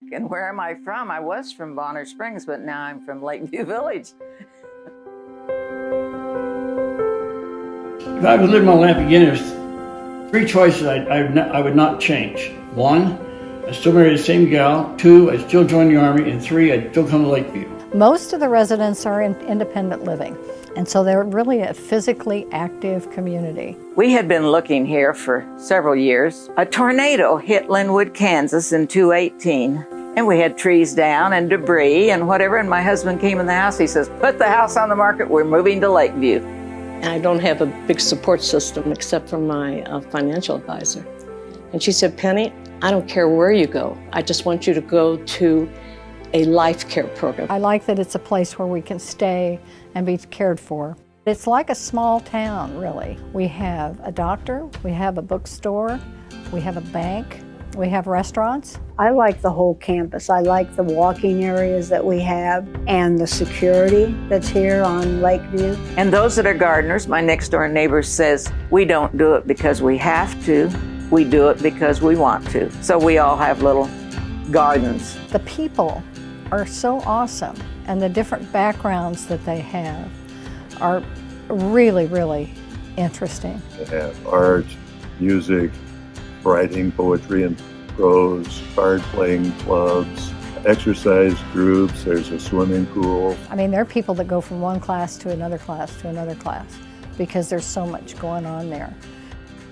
And where am I from? I was from Bonner Springs, but now I'm from Lakeview Village. If I could live my life again, there's three choices I would not change. One, I still marry the same gal. Two, I still join the Army. And three, I still come to Lakeview. Most of the residents are in independent living, and so they're really a physically active community. We had been looking here for several years. A tornado hit Linwood, Kansas in 2018, and we had trees down and debris and whatever, and my husband came in the house. He says, "Put the house on the market, we're moving to Lakeview." I don't have a big support system except for my financial advisor. And she said, "Penny, I don't care where you go. I just want you to go to a Lifecare program." I like that it's a place where we can stay and be cared for. It's like a small town, really. We have a doctor, we have a bookstore, we have a bank, we have restaurants. I like the whole campus. I like the walking areas that we have and the security that's here on Lakeview. And those that are gardeners, my next door neighbor says, "We don't do it because we have to, we do it because we want to." So we all have little gardens. The people are so awesome, and the different backgrounds that they have are really, really interesting. They have art, music, writing, poetry and prose, card playing clubs, exercise groups, there's a swimming pool. I mean, there are people that go from one class to another class to another class because there's so much going on there.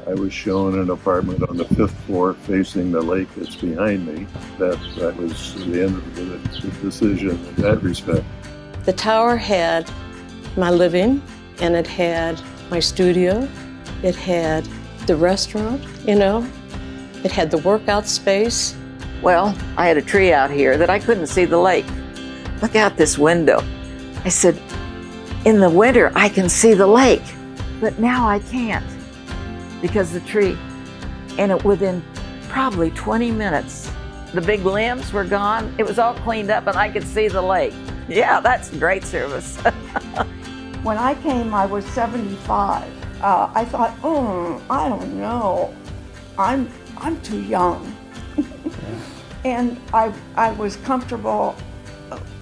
I was shown an apartment on the 5th floor facing the lake that's behind me. That was the end of the decision in that respect. The tower had my living, and it had my studio, it had the restaurant, it had the workout space. Well, I had a tree out here that I couldn't see the lake. Look out this window. I said, in the winter I can see the lake, but now I can't because the tree. And within probably 20 minutes, the big limbs were gone. It was all cleaned up and I could see the lake. Yeah, that's great service. When I came, I was 75. I thought, I don't know. I'm too young. And I was comfortable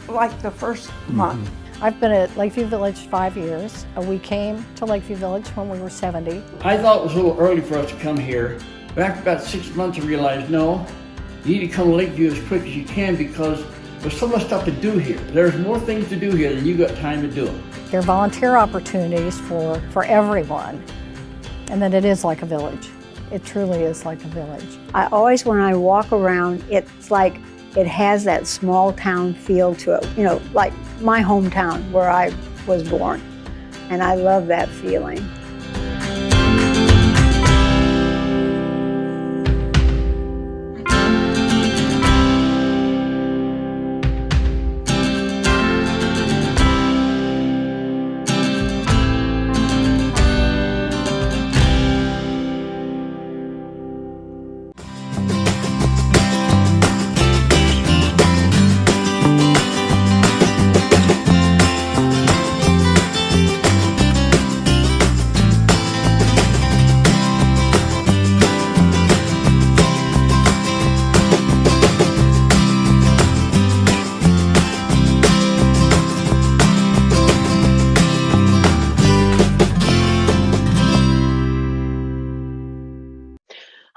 like the first month. I've been at Lakeview Village 5 years. We came to Lakeview Village when we were 70. I thought it was a little early for us to come here. But after about 6 months, I realized, no, you need to come to Lakeview as quick as you can because there's so much stuff to do here. There's more things to do here than you got time to do them. There are volunteer opportunities for everyone, and then it is like a village. It truly is like a village. I always, when I walk around, it's like it has that small town feel to it, like my hometown where I was born. And I love that feeling.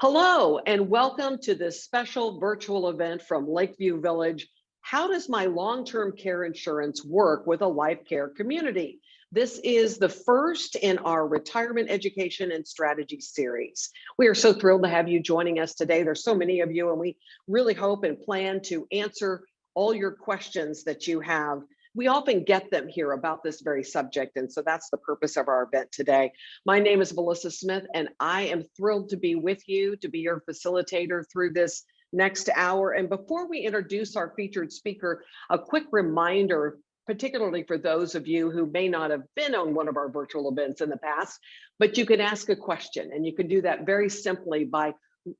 Hello, and welcome to this special virtual event from Lakeview Village. How does my long-term care insurance work with a Lifecare community? This is the first in our retirement education and strategy series. We are so thrilled to have you joining us today. There's so many of you, and we really hope and plan to answer all your questions that you have. We often get them here about this very subject, and so that's the purpose of our event today. My name is Melissa Smith, and I am thrilled to be with you, to be your facilitator through this next hour. And before we introduce our featured speaker, a quick reminder, particularly for those of you who may not have been on one of our virtual events in the past, but you can ask a question, and you can do that very simply by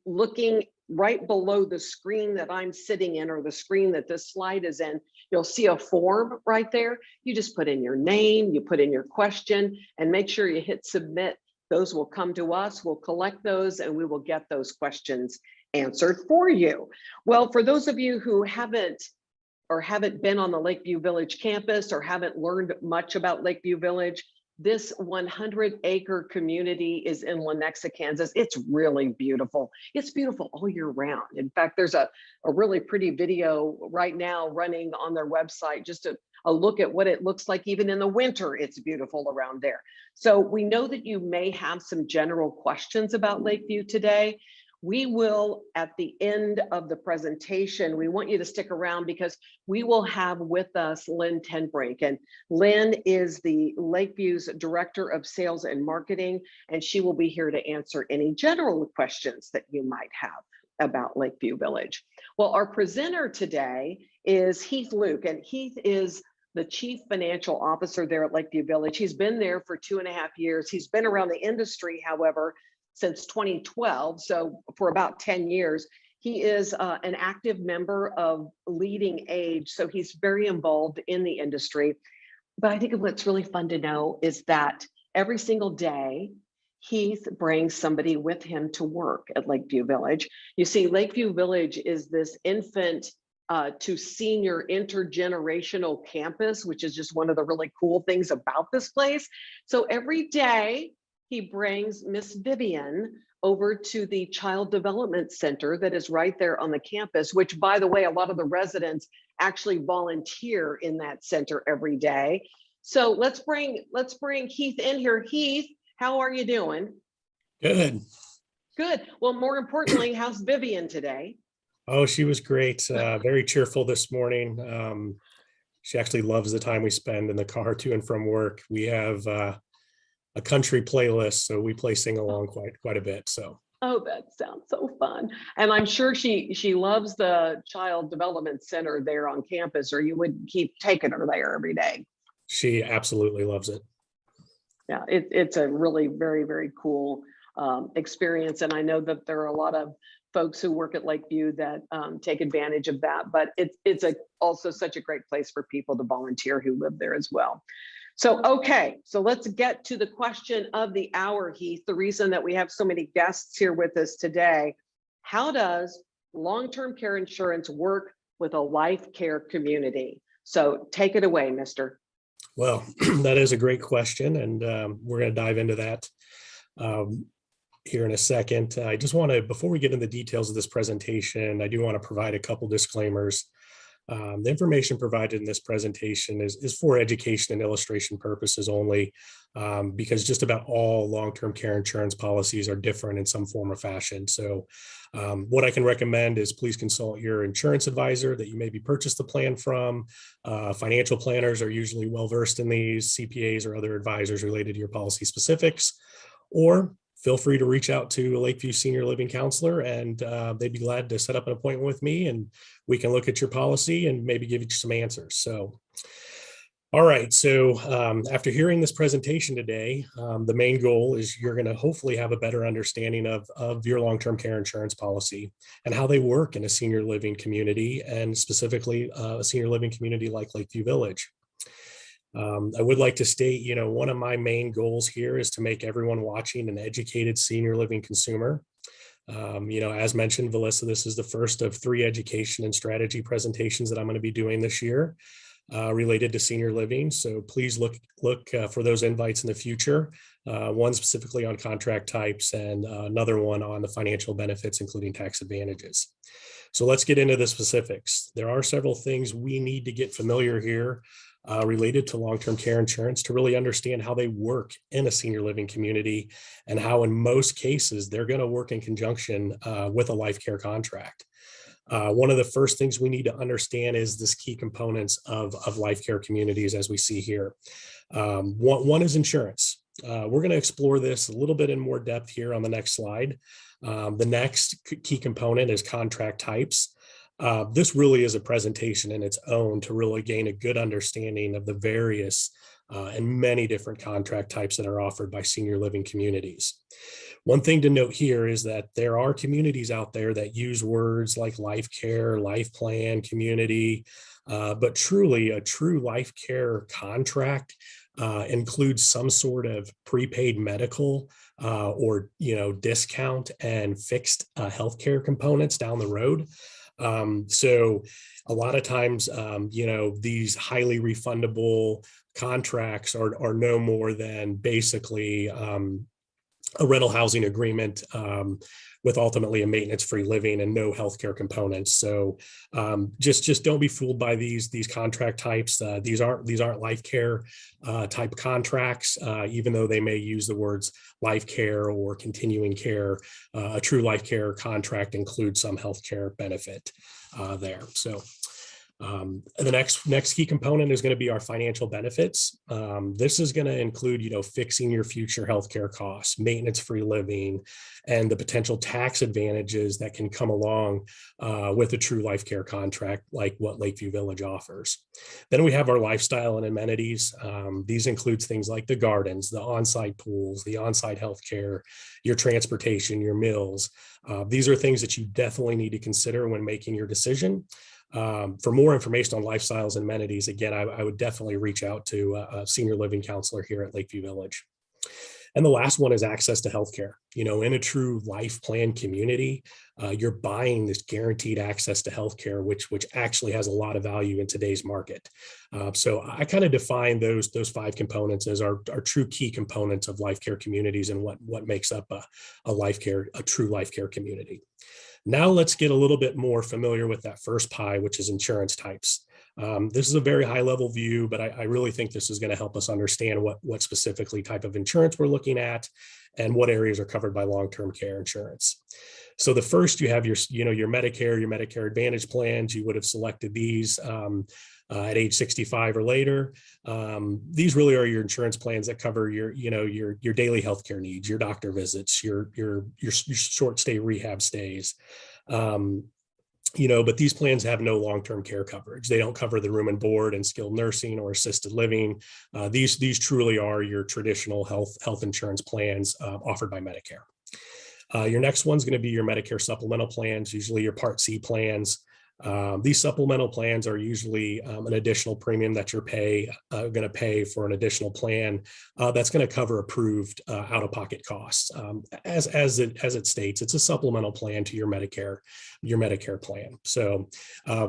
looking right below the screen that I'm sitting in, or the screen that this slide is in. You'll see a form right there. You just put in your name, you put in your question, and make sure you hit submit. Those will come to us, we'll collect those, and we will get those questions answered for you. Well, for those of you who haven't been on the Lakeview Village campus or haven't learned much about Lakeview Village, this 100-acre community is in Lenexa, Kansas. It's really beautiful. It's beautiful all year round. In fact, there's a really pretty video right now running on their website, just a look at what it looks like even in the winter. It's beautiful around there. So we know that you may have some general questions about Lakeview today. We will, at the end of the presentation, we want you to stick around because we will have with us Lynn Tenbrink. And Lynn is the Lakeview's Director of Sales and Marketing, and she will be here to answer any general questions that you might have about Lakeview Village. Well, our presenter today is Heath Luke, and Heath is the Chief Financial Officer there at Lakeview Village. He's been there for 2.5 years. He's been around the industry, however, since 2012, so for about 10 years. He is an active member of Leading Age, so he's very involved in the industry. But I think what's really fun to know is that every single day, Heath brings somebody with him to work at Lakeview Village. You see, Lakeview Village is this infant to senior intergenerational campus, which is just one of the really cool things about this place. So every day, he brings Miss Vivian over to the Child Development Center that is right there on the campus, which, by the way, a lot of the residents actually volunteer in that center every day. So let's bring Heath in here. Heath, how are you doing? Good. Good. Well, more importantly, how's Vivian today? Oh, she was great. Very cheerful this morning. She actually loves the time we spend in the car to and from work. We have a country playlist, so we play sing along quite a bit. So. Oh, that sounds so fun. And I'm sure she loves the Child Development Center there on campus, or you would keep taking her there every day. She absolutely loves it. Yeah, it's a really very, very cool experience. And I know that there are a lot of folks who work at Lakeview that take advantage of that, but it's also such a great place for people to volunteer who live there as well. So, okay, so let's get to the question of the hour, Heath. The reason that we have so many guests here with us today: how does long-term care insurance work with a Lifecare community? So take it away, mister. Well, that is a great question, and we're going to dive into that here in a second. I just want to, before we get into the details of this presentation, I do want to provide a couple disclaimers. The information provided in this presentation is for education and illustration purposes only, because just about all long-term care insurance policies are different in some form or fashion. So what I can recommend is please consult your insurance advisor that you maybe purchased the plan from. Financial planners are usually well-versed in these, CPAs or other advisors related to your policy specifics, or feel free to reach out to a Lakeview Senior Living Counselor, and they'd be glad to set up an appointment with me, and we can look at your policy and maybe give you some answers. So, all right. So after hearing this presentation today, the main goal is you're going to hopefully have a better understanding of your long-term care insurance policy and how they work in a senior living community, and specifically a senior living community like Lakeview Village. I would like to state, one of my main goals here is to make everyone watching an educated senior living consumer. As mentioned, Valissa, this is the first of 3 education and strategy presentations that I'm going to be doing this year related to senior living. So please look for those invites in the future, one specifically on contract types and another one on the financial benefits, including tax advantages. So let's get into the specifics. There are several things we need to get familiar here related to long-term care insurance to really understand how they work in a senior living community, and how in most cases they're going to work in conjunction with a Lifecare contract. One of the first things we need to understand is this key components of Lifecare communities, as we see here. One is insurance. We're going to explore this a little bit in more depth here on the next slide. The next key component is contract types. This really is a presentation in its own to really gain a good understanding of the various and many different contract types that are offered by senior living communities. One thing to note here is that there are communities out there that use words like Lifecare, life plan, community, but truly a true Lifecare contract includes some sort of prepaid medical or discount and fixed healthcare components down the road. So a lot of times, these highly refundable contracts are no more than basically a rental housing agreement with ultimately a maintenance-free living and no healthcare components. So just don't be fooled by these contract types. These aren't Lifecare type contracts, even though they may use the words Lifecare or continuing care. A true Lifecare contract includes some healthcare benefit there. So the next key component is going to be our financial benefits. This is going to include, fixing your future healthcare costs, maintenance-free living, and the potential tax advantages that can come along with a true Lifecare contract, like what Lakeview Village offers. Then we have our lifestyle and amenities. These includes things like the gardens, the on-site pools, the on-site healthcare, your transportation, your meals. These are things that you definitely need to consider when making your decision. For more information on lifestyles and amenities, again, I would definitely reach out to a senior living counselor here at Lakeview Village. And the last one is access to healthcare. In a true life plan community, you're buying this guaranteed access to healthcare, which actually has a lot of value in today's market. So I kind of define those 5 components as our true key components of Lifecare communities and what makes up a true Lifecare community. Now let's get a little bit more familiar with that first pie, which is insurance types. This is a very high level view, but I really think this is going to help us understand what specifically type of insurance we're looking at and what areas are covered by long-term care insurance. So the first, you have your Medicare Advantage plans. You would have selected these at age 65 or later. These really are your insurance plans that cover your daily healthcare needs, your doctor visits, your short stay rehab stays. But these plans have no long-term care coverage. They don't cover the room and board and skilled nursing or assisted living. These truly are your traditional health insurance plans offered by Medicare. Your next one's going to be your Medicare supplemental plans, usually your Part C plans. These supplemental plans are usually an additional premium that you're going to pay for an additional plan that's going to cover approved out-of-pocket costs. As it states, it's a supplemental plan to your Medicare plan. So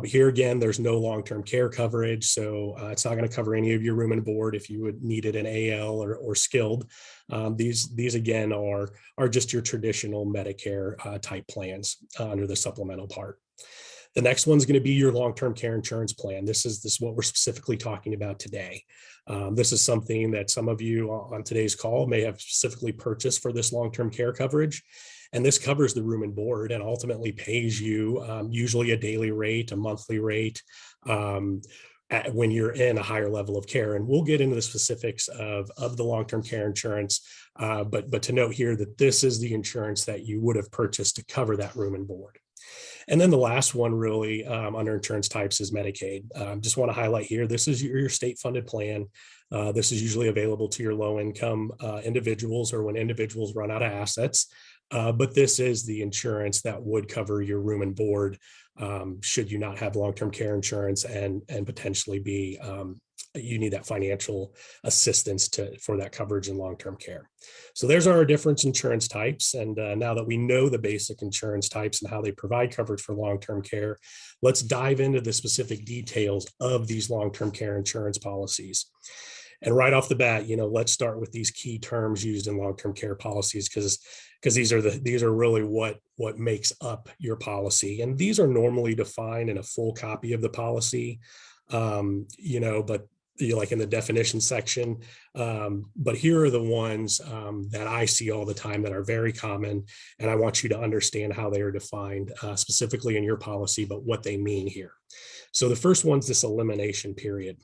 here again, there's no long-term care coverage, so it's not going to cover any of your room and board if you would need it an AL or skilled. These again are just your traditional Medicare type plans under the supplemental part. The next one's going to be your long-term care insurance plan. This is what we're specifically talking about today. This is something that some of you on today's call may have specifically purchased for this long-term care coverage. And this covers the room and board and ultimately pays you usually a daily rate, a monthly rate, when you're in a higher level of care. And we'll get into the specifics of the long-term care insurance, but to note here that this is the insurance that you would have purchased to cover that room and board. And then the last one really under insurance types is Medicaid. Just want to highlight here, this is your state-funded plan. This is usually available to your low-income individuals or when individuals run out of assets. But this is the insurance that would cover your room and board should you not have long-term care insurance and potentially be you need that financial assistance for that coverage in long-term care. So there's our different insurance types. And now that we know the basic insurance types and how they provide coverage for long-term care, let's dive into the specific details of these long-term care insurance policies. And right off the bat, let's start with these key terms used in long-term care policies because these are really what makes up your policy. And these are normally defined in a full copy of the policy, but like in the definition section. But here are the ones that I see all the time that are very common. And I want you to understand how they are defined specifically in your policy, but what they mean here. So the first one's this elimination period.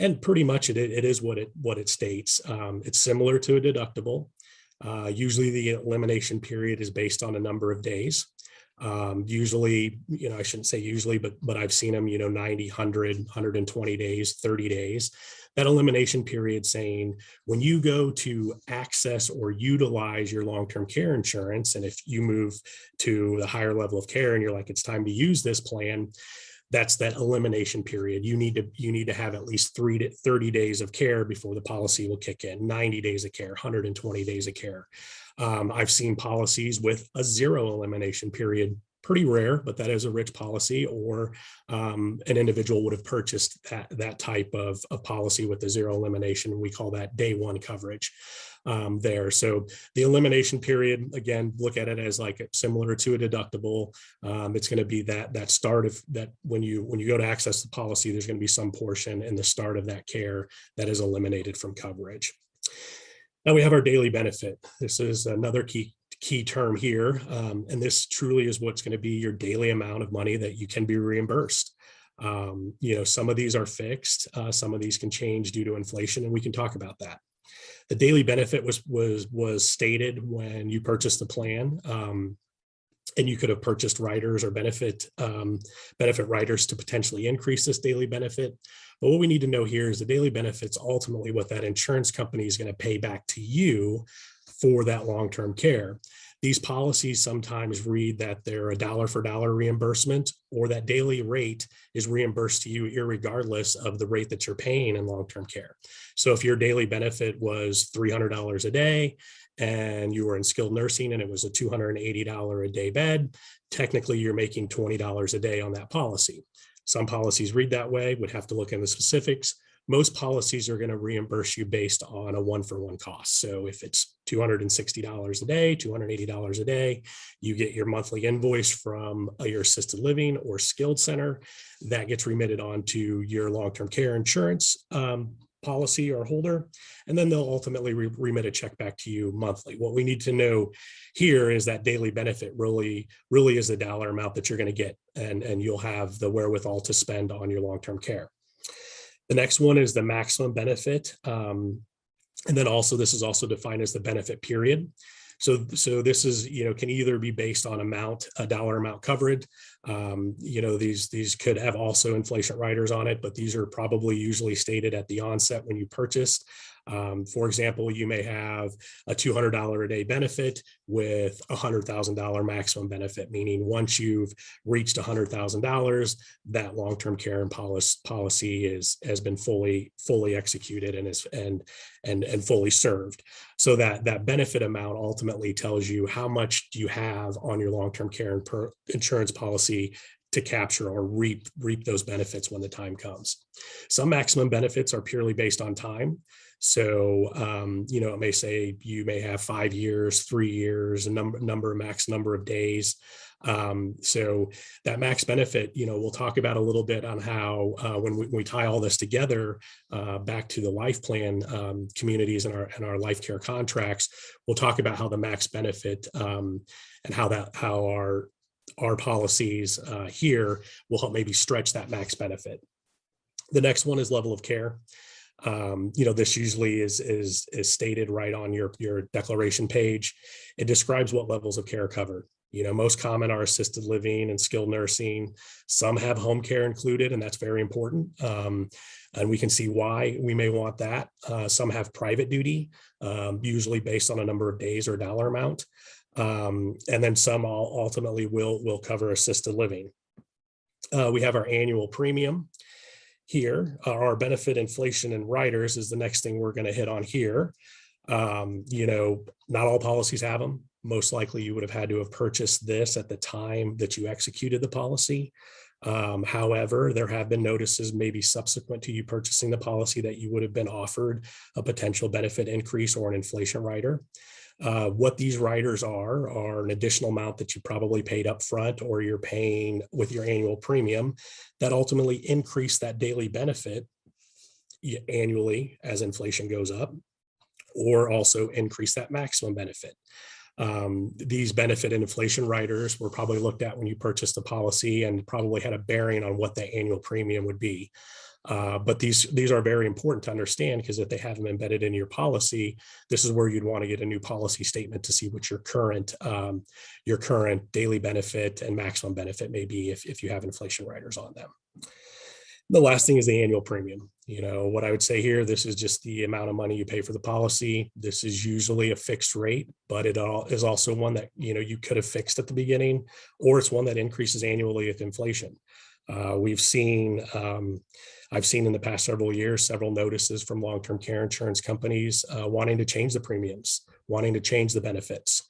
And pretty much it is what it states. It's similar to a deductible. Usually the elimination period is based on a number of days. Usually, I shouldn't say usually, but I've seen them, 90, 100, 120 days, 30 days. That elimination period saying when you go to access or utilize your long-term care insurance, and if you move to the higher level of care and you're like, it's time to use this plan, that's that elimination period. You need to have at least 3 to 30 days of care before the policy will kick in. 90 days of care, 120 days of care. I've seen policies with a 0 elimination period. Pretty rare, but that is a rich policy, or an individual would have purchased that type of policy with the 0 elimination. We call that day 1 coverage there. So the elimination period, again, look at it as like similar to a deductible. It's going to be that start of that when you go to access the policy, there's going to be some portion in the start of that care that is eliminated from coverage. Now we have our daily benefit. This is another key term here. And this truly is what's going to be your daily amount of money that you can be reimbursed. Some of these are fixed. Some of these can change due to inflation, and we can talk about that. The daily benefit was stated when you purchased the plan. And you could have purchased riders or benefit riders to potentially increase this daily benefit. But what we need to know here is the daily benefit's ultimately what that insurance company is going to pay back to you for that long-term care. These policies sometimes read that they're a dollar for dollar reimbursement, or that daily rate is reimbursed to you irregardless of the rate that you're paying in long-term care. So if your daily benefit was $300 a day and you were in skilled nursing and it was a $280 a day bed, technically you're making $20 a day on that policy. Some policies read that way, would have to look in the specifics. Most policies are going to reimburse you based on a 1-for-1 cost. So if it's $260 a day, $280 a day, you get your monthly invoice from your assisted living or skilled center that gets remitted onto your long-term care insurance policy or holder, and then they'll ultimately remit a check back to you monthly. What we need to know here is that daily benefit really is the dollar amount that you're going to get, and you'll have the wherewithal to spend on your long-term care. The next one is the maximum benefit. And then also, this is also defined as the benefit period. So this is, can either be based on a dollar amount covered. These could have also inflation riders on it, but these are probably usually stated at the onset when you purchased. For example, you may have a $200 a day benefit with a $100,000 maximum benefit, meaning once you've reached $100,000, that long-term care and policy has been fully executed and fully served. So that benefit amount ultimately tells you how much do you have on your long-term care and insurance policy to capture or reap those benefits when the time comes. Some maximum benefits are purely based on time. So, it may say you may have 5 years, 3 years, a max number of days. So that max benefit, we'll talk about a little bit on how when we tie all this together back to the life plan communities and our life care contracts, we'll talk about how the max benefit and how our policies here will help maybe stretch that max benefit. The next one is level of care. This usually is stated right on your declaration page. It describes what levels of care are covered. Most common are assisted living and skilled nursing. Some have home care included, and that's very important. And we can see why we may want that. Some have private duty, usually based on a number of days or dollar amount. And then some ultimately will cover assisted living. We have our annual premium. Here, our benefit inflation and riders is the next thing we're going to hit on here. Not all policies have them. Most likely you would have had to have purchased this at the time that you executed the policy. However, there have been notices maybe subsequent to you purchasing the policy that you would have been offered a potential benefit increase or an inflation rider. What these riders are an additional amount that you probably paid up front or you're paying with your annual premium that ultimately increase that daily benefit annually as inflation goes up, or also increase that maximum benefit. These benefit and inflation riders were probably looked at when you purchased the policy and probably had a bearing on what the annual premium would be. But these are very important to understand, because if they have them embedded in your policy, this is where you'd want to get a new policy statement to see what your current daily benefit and maximum benefit may be if you have inflation riders on them. The last thing is the annual premium. What I would say here, this is just the amount of money you pay for the policy. This is usually a fixed rate, but it is also one that, you could have fixed at the beginning, or it's one that increases annually with inflation. We've seen, I've seen in the past several years, several notices from long-term care insurance companies wanting to change the premiums, wanting to change the benefits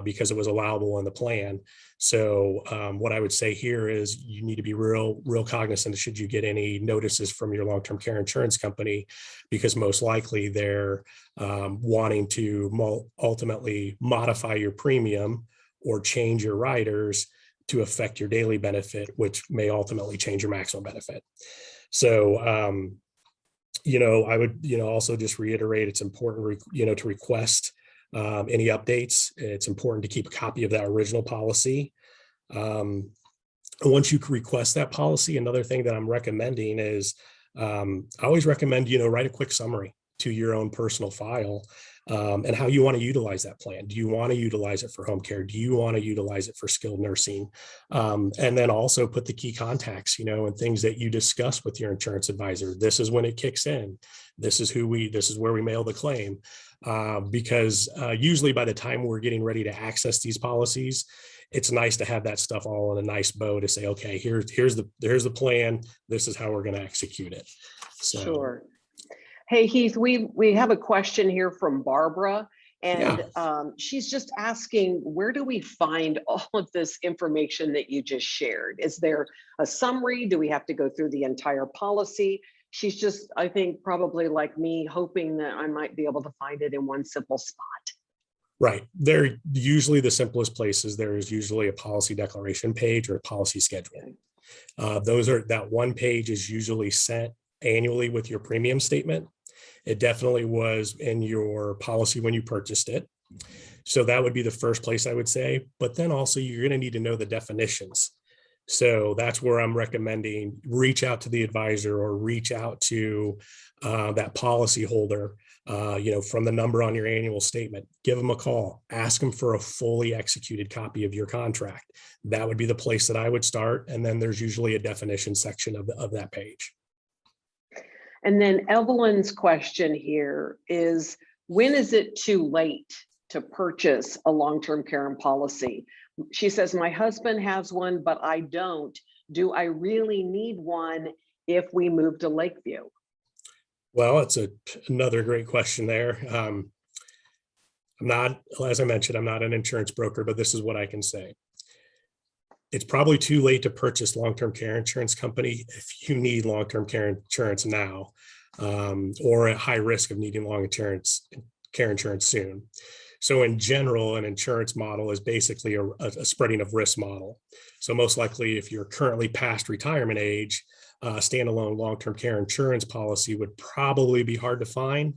because it was allowable in the plan. So what I would say here is you need to be real cognizant should you get any notices from your long-term care insurance company, because most likely they're wanting to ultimately modify your premium or change your riders to affect your daily benefit, which may ultimately change your maximum benefit. So, I would, also just reiterate, it's important, to request any updates. It's important to keep a copy of that original policy. Once you request that policy, another thing that I'm recommending is I always recommend, write a quick summary to your own personal file and how you want to utilize that plan. Do you want to utilize it for home care? Do you want to utilize it for skilled nursing? And then also put the key contacts, and things that you discuss with your insurance advisor. This is when it kicks in. This is where we mail the claim. Because usually by the time we're getting ready to access these policies, it's nice to have that stuff all in a nice bow to say, okay, here's the plan. This is how we're going to execute it. So. Sure. Hey, Heath, we have a question here from Barbara, and she's just asking, where do we find all of this information that you just shared? Is there a summary? Do we have to go through the entire policy? She's just, I think, probably like me, hoping that I might be able to find it in one simple spot. Right. They're usually the simplest places. There is usually a policy declaration page or a policy schedule. That one page is usually sent annually with your premium statement. It definitely was in your policy when you purchased it. So that would be the first place I would say. But then also you're going to need to know the definitions. So that's where I'm recommending reach out to the advisor or reach out to that policy holder, from the number on your annual statement. Give them a call, ask them for a fully executed copy of your contract. That would be the place that I would start. And then there's usually a definition section of that page. And then Evelyn's question here is, when is it too late to purchase a long-term care policy? She says, my husband has one, but I don't. Do I really need one if we move to Lakeview? Well, it's another great question there. I'm not, as I mentioned, I'm not an insurance broker, but this is what I can say. It's probably too late to purchase long-term care insurance company if you need long-term care insurance now, or at high risk of needing long-term care insurance soon. So in general, an insurance model is basically a spreading of risk model. So most likely, if you're currently past retirement age, standalone long-term care insurance policy would probably be hard to find.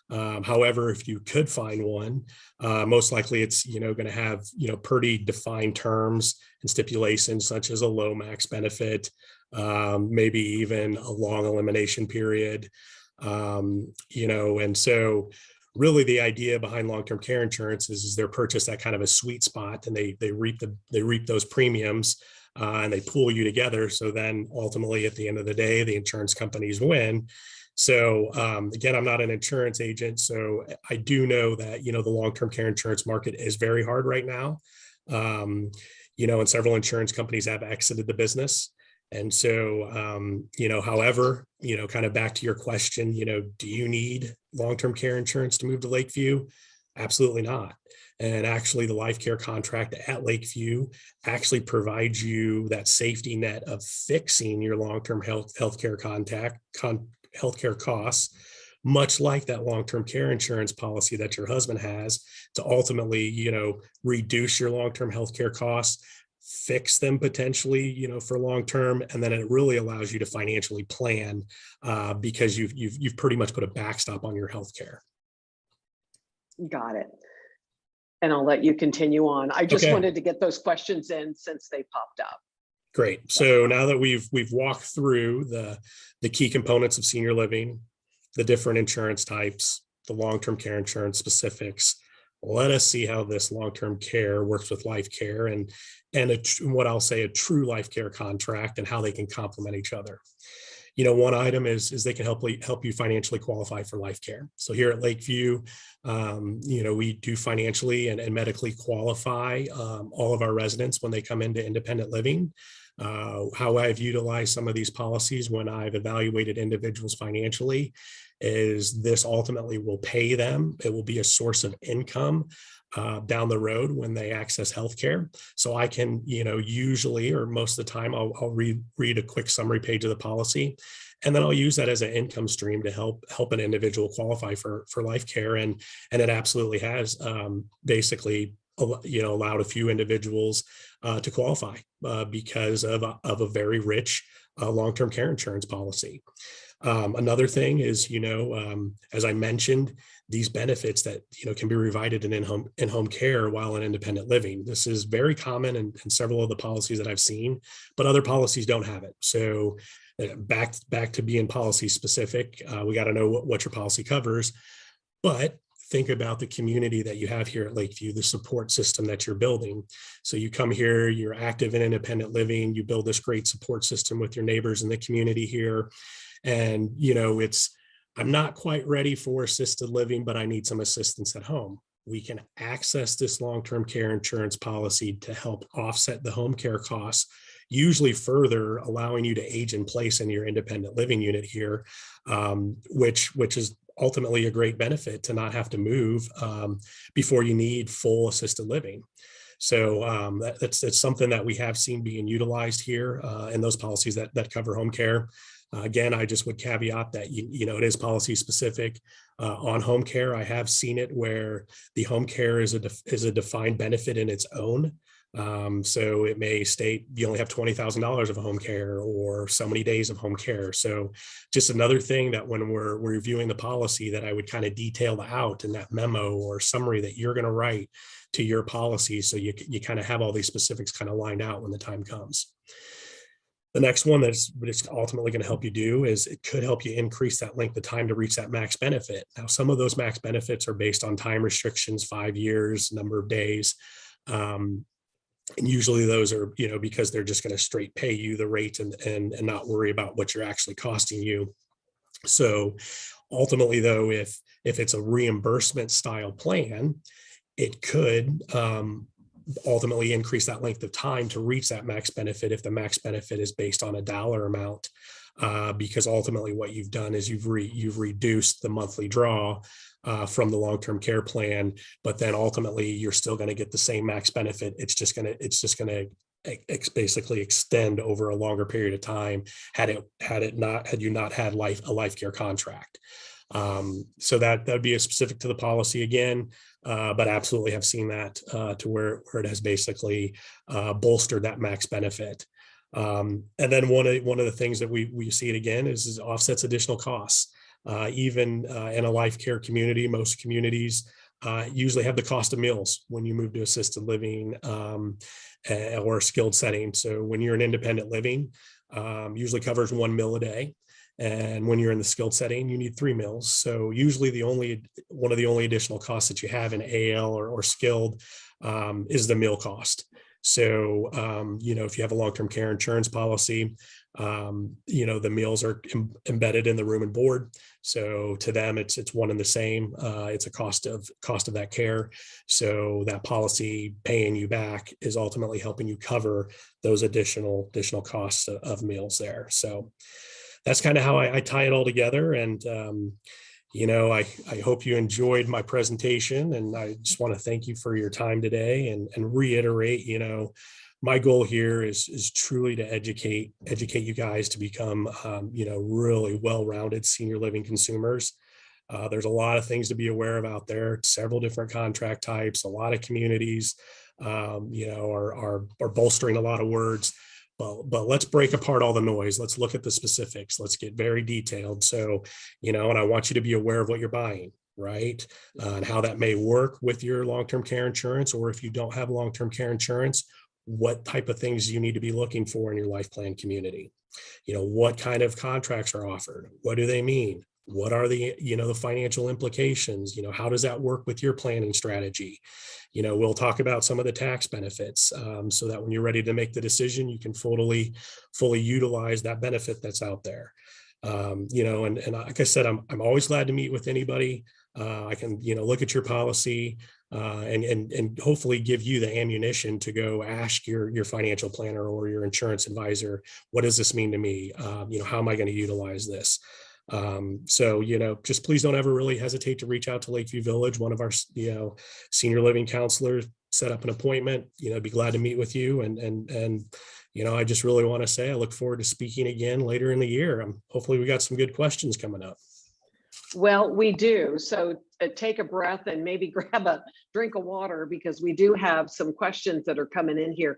However, if you could find one, most likely it's going to have pretty defined terms and stipulations such as a low max benefit, maybe even a long elimination period, and so really the idea behind long-term care insurance is they're purchased at kind of a sweet spot, and they reap those premiums. And they pool you together. So then ultimately at the end of the day, the insurance companies win. So again, I'm not an insurance agent. So I do know that, the long-term care insurance market is very hard right now. And several insurance companies have exited the business. And so, however, kind of back to your question, do you need long-term care insurance to move to Lakeview? Absolutely not. And actually the Lifecare contract at Lakeview actually provides you that safety net of fixing your long-term healthcare healthcare costs, much like that long-term care insurance policy that your husband has, to ultimately, reduce your long-term healthcare costs, fix them potentially, for long-term, and then it really allows you to financially plan because you've pretty much put a backstop on your healthcare. Got it. And I'll let you continue on. I just wanted to get those questions in since they popped up. Great. So now that we've walked through the key components of senior living, the different insurance types, the long-term care insurance specifics, let us see how this long-term care works with Lifecare and what I'll say a true Lifecare contract and how they can complement each other. One item is they can help you financially qualify for Lifecare. So here at Lakeview, we do financially and medically qualify all of our residents when they come into independent living. How I've utilized some of these policies when I've evaluated individuals financially is this ultimately will pay them. It will be a source of income down the road when they access healthcare. So I can, usually, or most of the time, I'll read a quick summary page of the policy, and then I'll use that as an income stream to help an individual qualify for Lifecare, and it absolutely has basically allowed a few individuals to qualify because of a very rich long-term care insurance policy. Another thing is, as I mentioned, these benefits that can be provided in in-home care while in independent living. This is very common in several of the policies that I've seen, but other policies don't have it. So back to being policy specific, we got to know what your policy covers, but think about the community that you have here at Lakeview, the support system that you're building. So you come here, you're active in independent living, you build this great support system with your neighbors in the community here. And, I'm not quite ready for assisted living, but I need some assistance at home. We can access this long-term care insurance policy to help offset the home care costs, usually further allowing you to age in place in your independent living unit here, which is ultimately a great benefit to not have to move before you need full assisted living. So that's something that we have seen being utilized here in those policies that cover home care. Again, I just would caveat that, it is policy specific on home care. I have seen it where the home care is a defined benefit in its own. So it may state you only have $20,000 of home care or so many days of home care. So just another thing that when we're reviewing the policy that I would kind of detail out in that memo or summary that you're going to write to your policy. So you kind of have all these specifics kind of lined out when the time comes. The next one that's ultimately going to help you do is it could help you increase that length of time to reach that max benefit. Now, some of those max benefits are based on time restrictions, 5 years, number of days. And usually those are, because they're just going to straight pay you the rate and not worry about what you're actually costing you. So ultimately, though, if it's a reimbursement style plan, it could ultimately increase that length of time to reach that max benefit if the max benefit is based on a dollar amount, because ultimately what you've done is you've reduced the monthly draw from the long-term care plan, but then ultimately you're still going to get the same max benefit. It's just going to basically extend over a longer period of time had you not had a Lifecare contract. So that would be a specific to the policy again, but absolutely have seen that to where it has basically bolstered that max benefit. And then one of the things that we see it again is offsets additional costs. Even in a Lifecare community, most communities usually have the cost of meals when you move to assisted living or skilled setting. So when you're in independent living, usually covers 1 meal a day. And when you're in the skilled setting, you need 3 meals. So usually one of the only additional costs that you have in AL or skilled is the meal cost. So, if you have a long-term care insurance policy, the meals are embedded in the room and board. So to them, it's one and the same. It's a cost of that care. So that policy paying you back is ultimately helping you cover those additional costs of meals there. So that's kind of how I tie it all together. And, I hope you enjoyed my presentation, and I just want to thank you for your time today and reiterate, my goal here is truly to educate you guys to become, really well-rounded senior living consumers. There's a lot of things to be aware of out there, several different contract types, a lot of communities, are bolstering a lot of words. But let's break apart all the noise. Let's look at the specifics. Let's get very detailed. So, and I want you to be aware of what you're buying, right? And how that may work with your long-term care insurance, or if you don't have long-term care insurance, what type of things you need to be looking for in your life plan community. What kind of contracts are offered? What do they mean? What are the financial implications? How does that work with your planning strategy? We'll talk about some of the tax benefits so that when you're ready to make the decision, you can fully utilize that benefit that's out there. And like I said, I'm always glad to meet with anybody. I can, look at your policy, and hopefully give you the ammunition to go ask your financial planner or your insurance advisor, what does this mean to me? How am I going to utilize this? So, just please don't ever really hesitate to reach out to Lakeview Village. One of our, senior living counselors, set up an appointment, be glad to meet with you. And I just really want to say, I look forward to speaking again later in the year. Hopefully we got some good questions coming up. Well, we do. So take a breath and maybe grab a drink of water, because we do have some questions that are coming in here.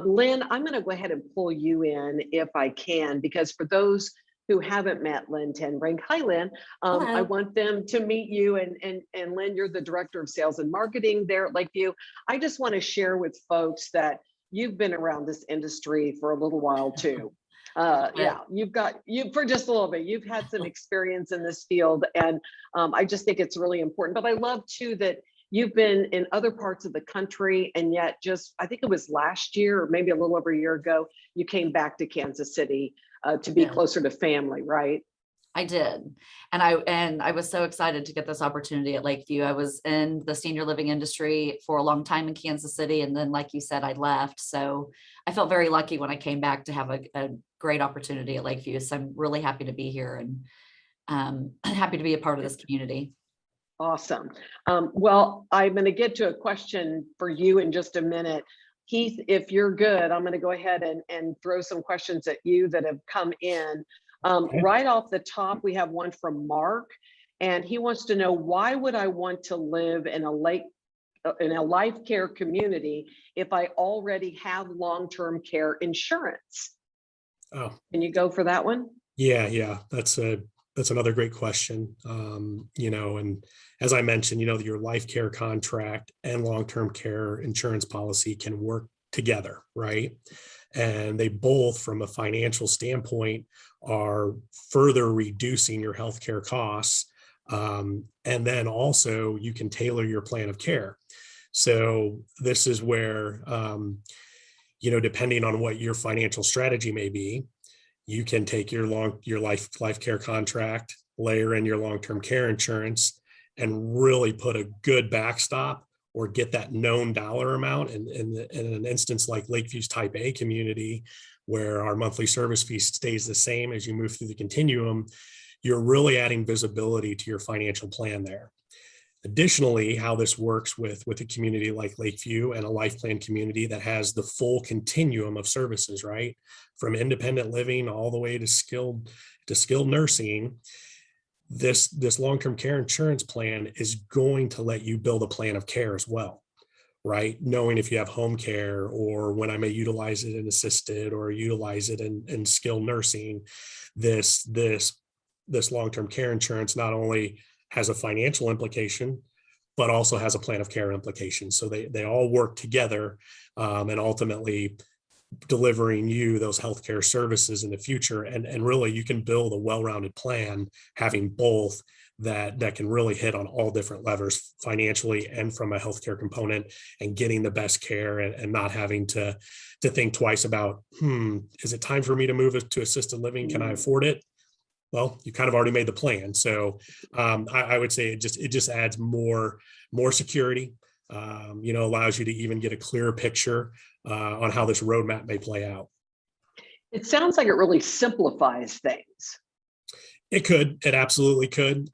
Lynn, I'm going to go ahead and pull you in if I can, because for those who haven't met Lynn Tenbrink, hi Lynn, I want them to meet you. And Lynn, you're the Director of Sales and Marketing there at Lakeview. I just want to share with folks that you've been around this industry for a little while too. Yeah, you've for just a little bit, you've had some experience in this field, and I just think it's really important. But I love too that you've been in other parts of the country, and yet I think it was last year or maybe a little over a year ago, you came back to Kansas City to be closer to family, right? I did. And I was so excited to get this opportunity at Lakeview. I was in the senior living industry for a long time in Kansas City. And then, like you said, I left. So I felt very lucky when I came back to have a great opportunity at Lakeview. So I'm really happy to be here and happy to be a part of this community. Awesome. Well, I'm going to get to a question for you in just a minute. Heath, if you're good, I'm going to go ahead and throw some questions at you that have come in. Right off the top, we have one from Mark, and he wants to know, why would I want to live in a Lifecare community if I already have long-term care insurance? Oh, can you go for that one? Yeah. That's another great question. And as I mentioned, your Lifecare contract and long-term care insurance policy can work together, right? And they both, from a financial standpoint, are further reducing your healthcare costs. And then also you can tailor your plan of care. So this is where, depending on what your financial strategy may be, you can take your Lifecare contract, layer in your long-term care insurance, and really put a good backstop or get that known dollar amount. And in an instance like Lakeview's Type A community, where our monthly service fee stays the same as you move through the continuum, you're really adding visibility to your financial plan there. Additionally, how this works with a community like Lakeview and a life plan community that has the full continuum of services, right? From independent living all the way to skilled nursing, this long-term care insurance plan is going to let you build a plan of care as well, right? Knowing if you have home care, or when I may utilize it in assisted or utilize it in skilled nursing, this long-term care insurance not only has a financial implication, but also has a plan of care implication. So they all work together, and ultimately delivering you those healthcare services in the future. And really you can build a well-rounded plan having both that can really hit on all different levers financially and from a healthcare component, and getting the best care and not having to think twice about, is it time for me to move to assisted living? Can I afford it? Well, you kind of already made the plan. So I would say it just adds more security, allows you to even get a clearer picture on how this roadmap may play out. It sounds like it really simplifies things. It absolutely could.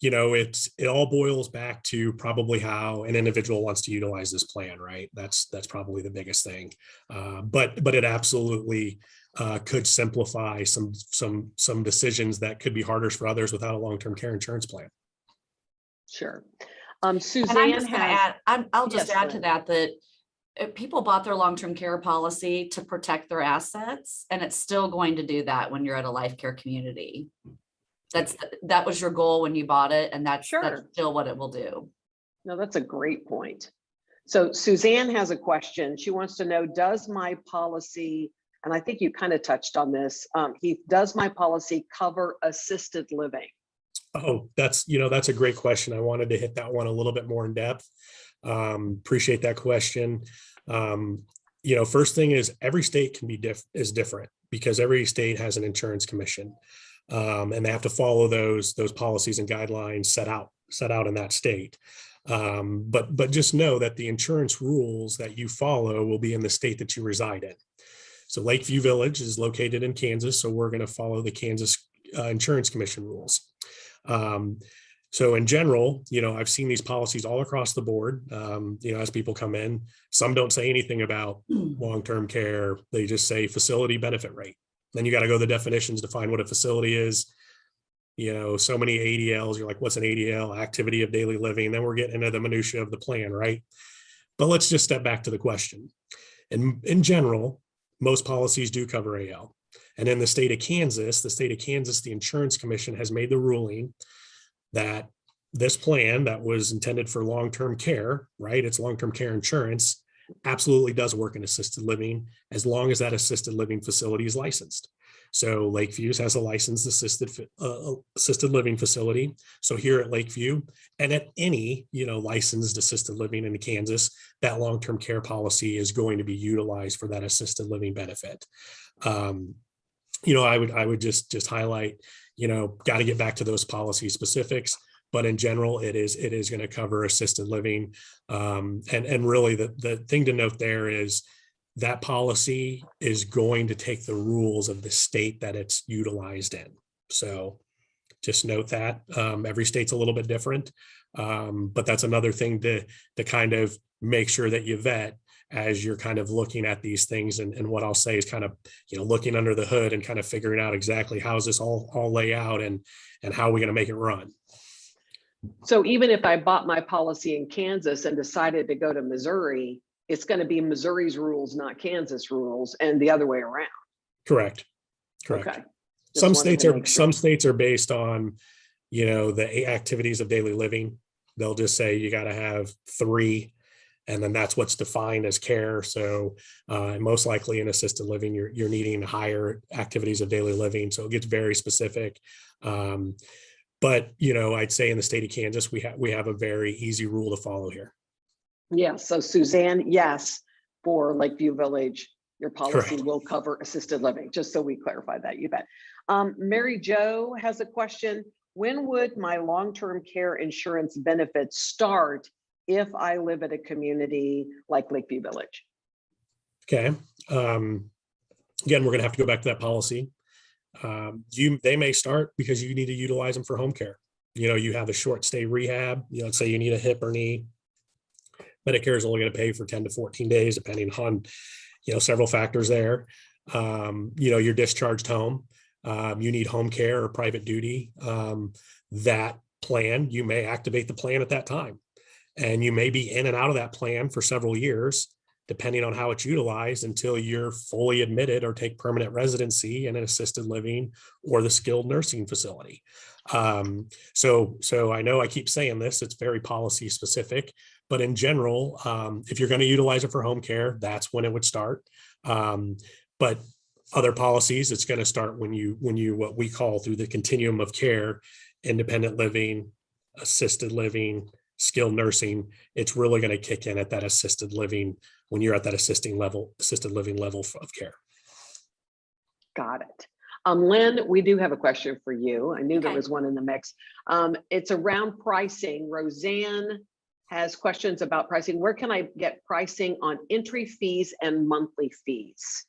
It all boils back to probably how an individual wants to utilize this plan, right? That's probably the biggest thing. But it absolutely could simplify some decisions that could be harder for others without a long-term care insurance plan. Sure. Suzanne, and I'm just going to add, I'll just add to that people bought their long-term care policy to protect their assets, and it's still going to do that when you're at a Lifecare community. That was your goal when you bought it, and that's still what it will do. No, that's a great point. So Suzanne has a question. She wants to know, does my policy, and I think you kind of touched on this, Heath, does my policy cover assisted living? Oh, that's a great question. I wanted to hit that one a little bit more in depth. Appreciate that question. First thing is, every state can be different, because every state has an insurance commission, and they have to follow those policies and guidelines set out in that state. But just know that the insurance rules that you follow will be in the state that you reside in. So Lakeview Village is located in Kansas, so we're going to follow the Kansas Insurance Commission rules. So in general, I've seen these policies all across the board. As people come in, some don't say anything about long-term care. They just say facility benefit rate. Then you got to go to the definitions to find what a facility is. So many ADLs, you're like, what's an ADL? Activity of daily living. Then we're getting into the minutia of the plan, right? But let's just step back to the question. And in general, most policies do cover AL. And in the state of Kansas, the Insurance Commission has made the ruling that this plan that was intended for long-term care, right? It's long-term care insurance, absolutely does work in assisted living as long as that assisted living facility is licensed. So Lakeview has a licensed assisted living facility. So here at Lakeview and at any, licensed assisted living in Kansas, that long-term care policy is going to be utilized for that assisted living benefit. I would just highlight, got to get back to those policy specifics, but in general, it is going to cover assisted living. And really the thing to note there is that policy is going to take the rules of the state that it's utilized in. So just note that every state's a little bit different, but that's another thing to kind of make sure that you vet as you're kind of looking at these things. And what I'll say is kind of, looking under the hood and kind of figuring out exactly how's this all lay out and how are we going to make it run. So even if I bought my policy in Kansas and decided to go to Missouri, it's going to be Missouri's rules, not Kansas rules, and the other way around. Correct. Okay. Some states are based on, the activities of daily living. They'll just say you got to have 3, and then that's what's defined as care. So most likely in assisted living, you're needing higher activities of daily living. So it gets very specific. But I'd say in the state of Kansas, we have a very easy rule to follow here. Yeah. So Suzanne, yes, for Lakeview Village, your policy Correct. will cover assisted living, just so we clarify that, you bet. Mary Jo has a question. When would my long-term care insurance benefits start if I live at a community like Lakeview Village? Okay. Again, we're going to have to go back to that policy. They may start because you need to utilize them for home care. You have a short stay rehab, let's say you need a hip or knee. Medicare is only going to pay for 10 to 14 days, depending on, several factors there. You're discharged home. You need home care or private duty. That plan, you may activate the plan at that time. And you may be in and out of that plan for several years, depending on how it's utilized, until you're fully admitted or take permanent residency in an assisted living or the skilled nursing facility. So I know I keep saying this, it's very policy specific, but in general, if you're going to utilize it for home care, that's when it would start. But other policies, it's going to start when you what we call through the continuum of care, independent living, assisted living, skilled nursing. It's really going to kick in at that assisted living when you're at that assisted living level of care. Got it. Lynn, we do have a question for you. I knew there Okay. was one in the mix. It's around pricing. Roseanne has questions about pricing. Where can I get pricing on entry fees and monthly fees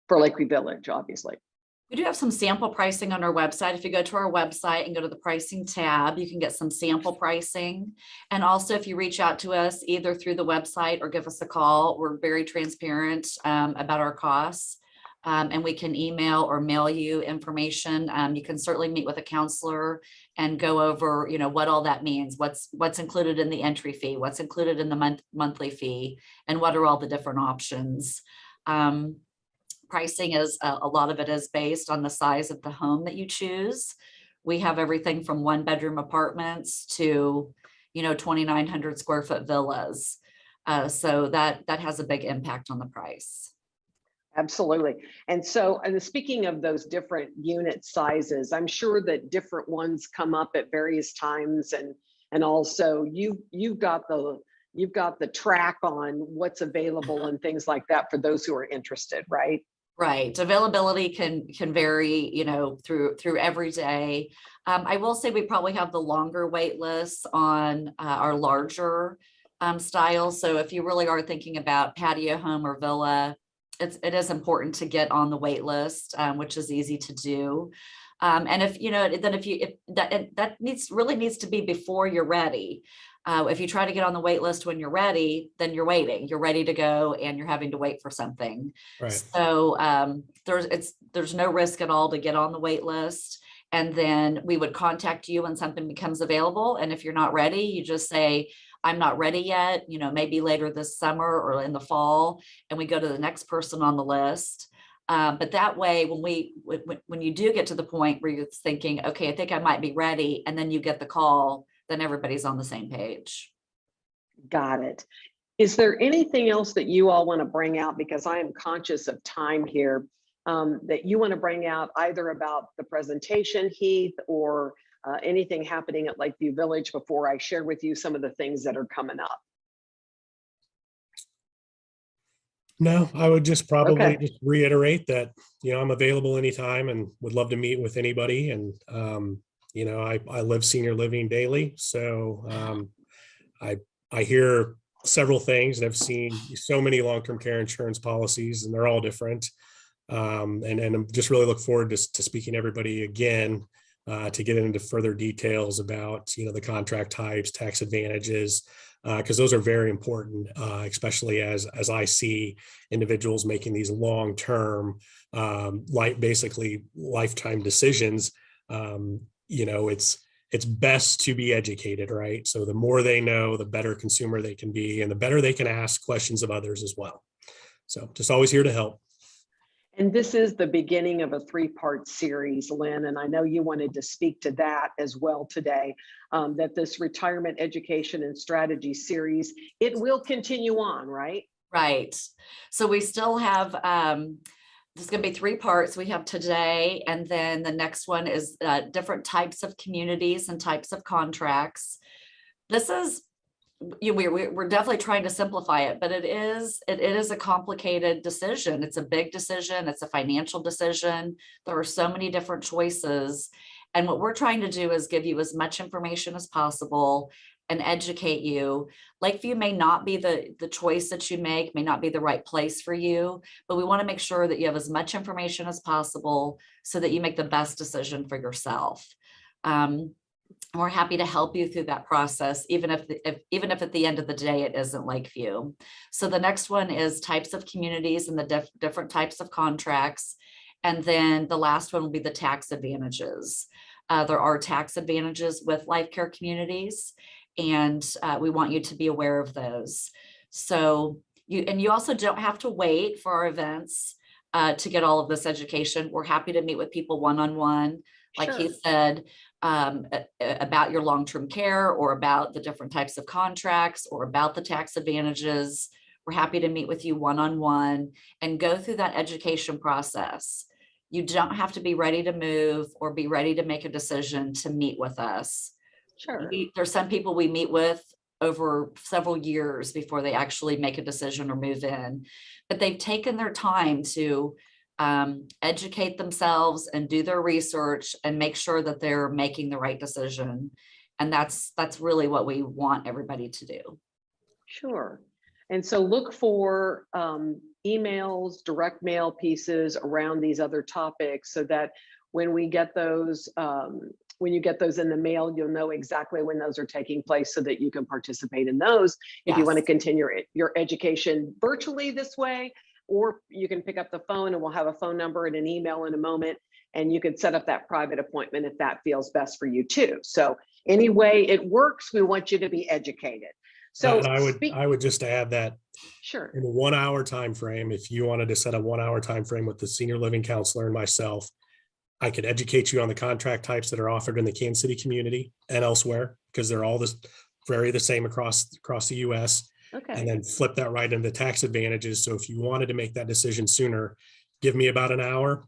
for Lakeview Village, obviously? We do have some sample pricing on our website. If you go to our website and go to the pricing tab, you can get some sample pricing. And also if you reach out to us either through the website or give us a call, we're very transparent about our costs. And we can email or mail you information. You can certainly meet with a counselor and go over, what all that means, what's included in the entry fee, what's included in the monthly fee, and what are all the different options. Pricing is a lot of it is based on the size of the home that you choose. We have everything from 1-bedroom apartments to, 2,900 square foot villas. So that has a big impact on the price. Absolutely. And so, and speaking of those different unit sizes, I'm sure that different ones come up at various times, and also you've got the track on what's available and things like that for those who are interested, right? Right. Availability can vary, through every day. I will say we probably have the longer wait lists on our larger styles. So if you really are thinking about patio home or villa, it is important to get on the wait list, which is easy to do. And if that really needs to be before you're ready. If you try to get on the wait list when you're ready, then you're waiting. You're ready to go, and you're having to wait for something. Right. So there's no risk at all to get on the wait list, and then we would contact you when something becomes available. And if you're not ready, you just say, "I'm not ready yet." Maybe later this summer or in the fall, and we go to the next person on the list. But that way, when you do get to the point where you're thinking, "Okay, I think I might be ready," and then you get the call, then everybody's on the same page. Got it. Is there anything else that you all want to bring out? Because I am conscious of time here, that you want to bring out either about the presentation, Heath, or anything happening at Lakeview Village before I share with you some of the things that are coming up. No, I would just probably Okay. just reiterate that, I'm available anytime and would love to meet with anybody. And, I live senior living daily. So I hear several things, and I've seen so many long-term care insurance policies, and they're all different. And I'm just really look forward to speaking to everybody again, to get into further details about, the contract types, tax advantages, because those are very important, especially as I see individuals making these long-term, basically lifetime decisions. It's best to be educated, right? So the more they know, the better consumer they can be, and the better they can ask questions of others as well. So just always here to help. And this is the beginning of a 3-part series, Lynn, and I know you wanted to speak to that as well today, that this retirement education and strategy series, it will continue on, right? Right. So we still have, there's going to be 3 parts. We have today, and then the next one is different types of communities and types of contracts. This is, we're definitely trying to simplify it, but it is a complicated decision. It's a big decision. It's a financial decision. There are so many different choices. And what we're trying to do is give you as much information as possible and educate you. Lakeview may not be the choice that you make, may not be the right place for you, but we want to make sure that you have as much information as possible so that you make the best decision for yourself. We're happy to help you through that process, even if at the end of the day it isn't Lakeview. So the next one is types of communities and the different types of contracts. And then the last one will be the tax advantages. There are tax advantages with Lifecare communities, and we want you to be aware of those. So you also don't have to wait for our events to get all of this education. We're happy to meet with people one-on-one, like Sure. he said, about your long-term care, or about the different types of contracts, or about the tax advantages. We're happy to meet with you one-on-one and go through that education process. You don't have to be ready to move or be ready to make a decision to meet with us. Sure. There's some people we meet with over several years before they actually make a decision or move in, but they've taken their time to educate themselves and do their research and make sure that they're making the right decision. And that's really what we want everybody to do. Sure. And so look for emails, direct mail pieces around these other topics, so that when we get those, when you get those in the mail, you'll know exactly when those are taking place, so that you can participate in those. If you want to continue your education virtually this way, or you can pick up the phone, and we'll have a phone number and an email in a moment, and you can set up that private appointment if that feels best for you too. So any way it works, we want you to be educated. So and I would just add that, sure, in a 1 hour time frame, if you wanted to set a 1 hour time frame with the senior living counselor and myself, I could educate you on the contract types that are offered in the Kansas City community and elsewhere, because they're all the same across the US. Okay. And then flip that right into tax advantages. So if you wanted to make that decision sooner, give me about an hour.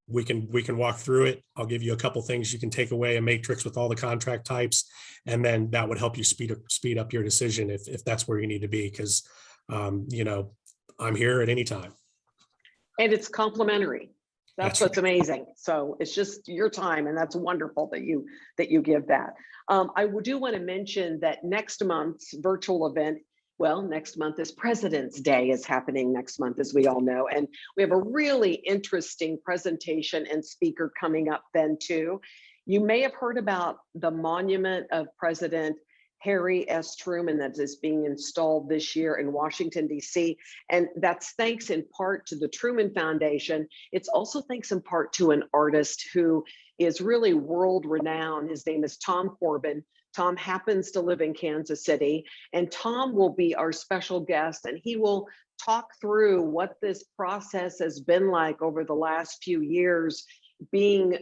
We can walk through it. I'll give you a couple things you can take away, a matrix with all the contract types, and then that would help you speed up your decision if that's where you need to be. Because I'm here at any time. And it's complimentary. That's That's what's amazing. So it's just your time, and that's wonderful that you give that. I do want to mention that next month's virtual event, well, next month is President's Day is happening next month, as we all know. And we have a really interesting presentation and speaker coming up then too. You may have heard about the monument of President Harry S. Truman that is being installed this year in Washington, D.C. And that's thanks in part to the Truman Foundation. It's also thanks in part to an artist who is really world renowned. His name is Tom Corbin. Tom happens to live in Kansas City, and Tom will be our special guest, and he will talk through what this process has been like over the last few years, being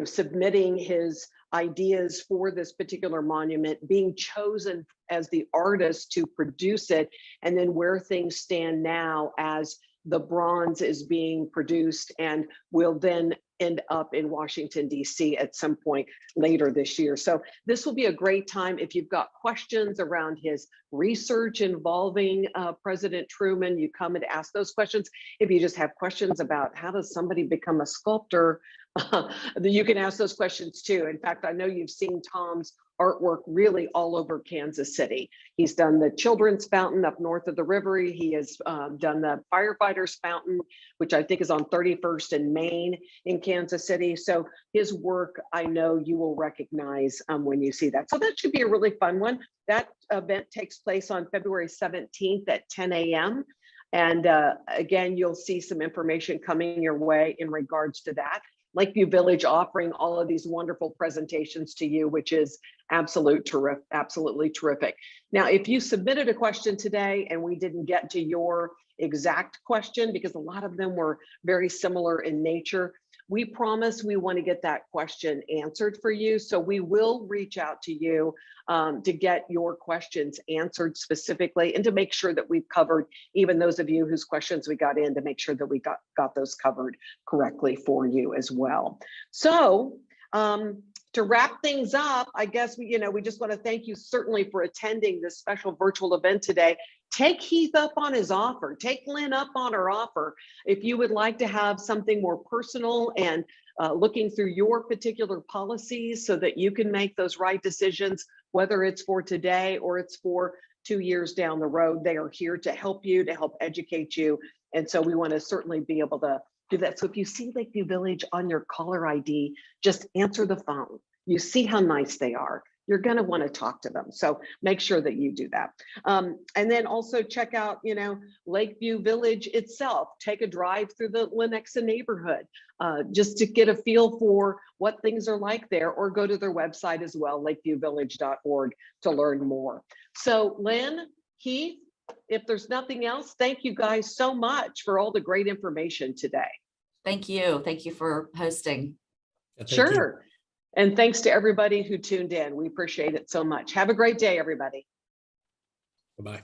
submitting his ideas for this particular monument, being chosen as the artist to produce it, and then where things stand now as the bronze is being produced and will then end up in Washington, D.C. at some point later this year. So this will be a great time. If you've got questions around his research involving President Truman, you come and ask those questions. If you just have questions about how does somebody become a sculptor, you can ask those questions too. In fact, I know you've seen Tom's artwork really all over Kansas City. He's done the children's fountain up north of the river. He has done the firefighters fountain, which I think is on 31st and Main in Kansas City. So his work, I know you will recognize when you see that. So that should be a really fun one. That event takes place on February 17th at 10 a.m. And again, you'll see some information coming your way in regards to that. Lakeview Village offering all of these wonderful presentations to you, which is absolutely terrific. Now, if you submitted a question today and we didn't get to your exact question, because a lot of them were very similar in nature, we promise we want to get that question answered for you. So we will reach out to you to get your questions answered specifically, and to make sure that we've covered even those of you whose questions we got in, to make sure that we got those covered correctly for you as well. So to wrap things up, I guess we just want to thank you certainly for attending this special virtual event today. Take Heath up on his offer. Take Lynn up on her offer. If you would like to have something more personal and looking through your particular policies so that you can make those right decisions, whether it's for today or it's for 2 years down the road, they are here to help you, to help educate you. And so we want to certainly be able to do that. So if you see Lakeview Village on your caller ID, just answer the phone. You see how nice they are. You're going to want to talk to them. So make sure that you do that. And then also check out, Lakeview Village itself. Take a drive through the Lenexa neighborhood just to get a feel for what things are like there, or go to their website as well, lakeviewvillage.org, to learn more. So Lynn, Heath, if there's nothing else, thank you guys so much for all the great information today. Thank you. Thank you for hosting. Sure. And thanks to everybody who tuned in. We appreciate it so much. Have a great day, everybody. Bye-bye.